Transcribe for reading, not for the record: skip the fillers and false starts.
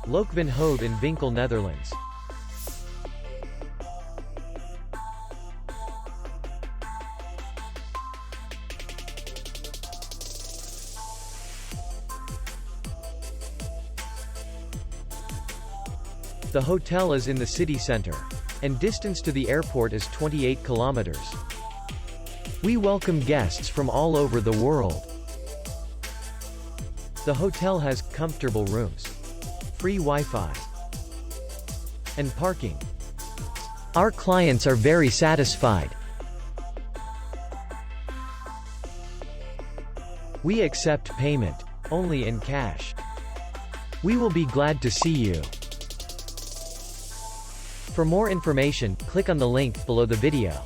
Lokven Hoeve in Vinkel, Netherlands. The hotel is in the city center, and distance to the airport is 28 kilometers. We welcome guests from all over the world. The hotel has comfortable rooms, free Wi-Fi, and parking. Our clients are very satisfied. We accept payment only in cash. We will be glad to see you. For more information, click on the link below the video.